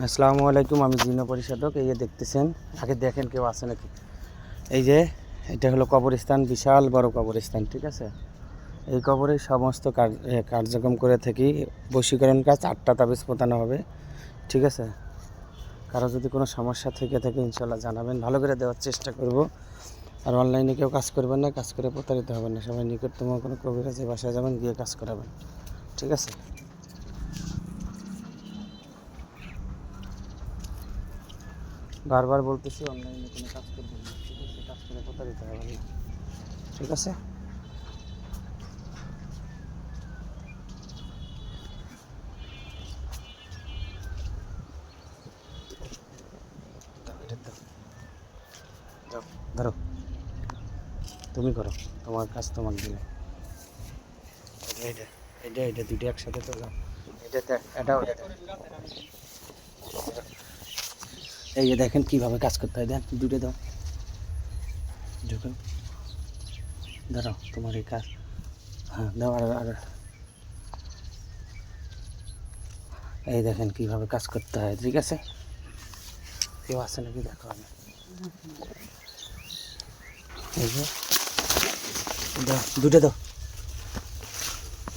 আসসালামু আলাইকুম, আমি জিন পরিষদক। এই যে দেখতেছেন, আগে দেখেন কেউ আছে নাকি। এই যে এটা হলো কবরস্থান, বিশাল বড় কবরস্থান, ঠিক আছে। এই কবরে সমস্ত কার্যক্রম করে থাকি। বশীকরণ কাজ 8টা তাবিজ পোতানো হবে, ঠিক আছে। কারো যদি কোনো সমস্যা থেকে থাকে ইনশাল্লাহ জানাবেন, ভালো করে দেওয়ার চেষ্টা করব। আর অনলাইনে কেউ কাজ করবেন না, কাজ করে প্রতারিত হবেন না। সবাই নিকটতম কোনো কবিরাজের বাসায় যাবেন, গিয়ে কাজ করাবেন, ঠিক আছে। বারবার বলতেছি অনলাইনে কোনো কাজ করবেন না, ঠিক আছে। কাজ করে প্রতারিত হবেন না, ঠিক আছে। ধরো, তুমি করো, তোমার কাজ তোমাকে দিলে। এইটা এইটা এইটা দুটো একসাথে তো যাও। এটাও এই যে দেখেন কীভাবে কাজ করতে হয়, দেন দুটো দাও, যখন দাঁড়াও তোমার এই কাজ। হ্যাঁ দাও। আর এই দেখেন কীভাবে কাজ করতে হয়, ঠিক আছে। কেউ আছে নাকি দেখো। আমি এই যে দাও, দুটো দাও,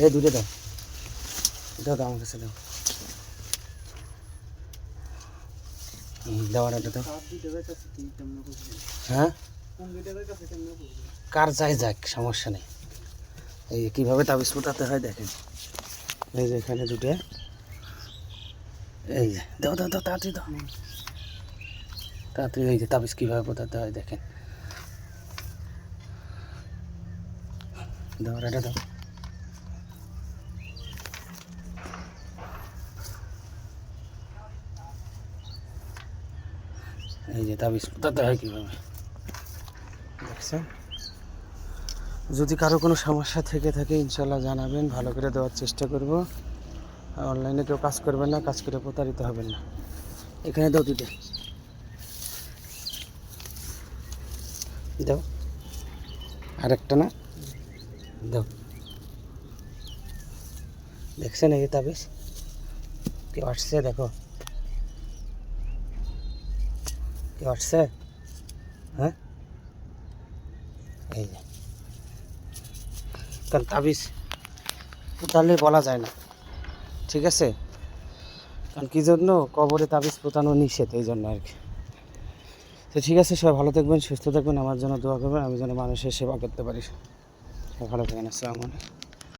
এই দুটো দাও, দাও দাও আমার কাছে দাও। দাও আর একটা দাও। হ্যাঁ, কার যাই যাক, সমস্যা নেই। এই যে কীভাবে তাবিজ পোতাতে হয় দেখেন। এই যে এখানে দুটো, এই যে দাও দাও দাও, তাড়াতাড়ি দাও তাড়াতাড়ি। এই যে তাবিজ কীভাবে পোতাতে হয় দেখেন। দাও আর একটা দাও। এই যে তাবিজ পোতাতে হয় কীভাবে দেখছেন। যদি কারো কোনো সমস্যা থেকে থাকে ইনশাল্লাহ জানাবেন, ভালো করে দেওয়ার চেষ্টা করব। অনলাইনে কেউ কাজ করবেন না, কাজ করে প্রতারিত হবেন না। এখানে দাও দুটো, দাও আরেকটা না, দাও। দেখছেন এই তাবিজ কেউ আসছে, দেখো কেউ আসছে। হ্যাঁ, এই যে কারণ তাবিজ পোতালে বলা যায় না, ঠিক আছে। কারণ কী জন্য, কবরে তাবিজ পোতানো নিষেধ, এই জন্য আর কি। তো ঠিক আছে, সবাই ভালো থাকবেন, সুস্থ থাকবেন, আমার জন্য দোয়া করবেন, আমি যেন মানুষের সেবা করতে পারি। ভালো থাকেন, আসসালামু আলাইকুম।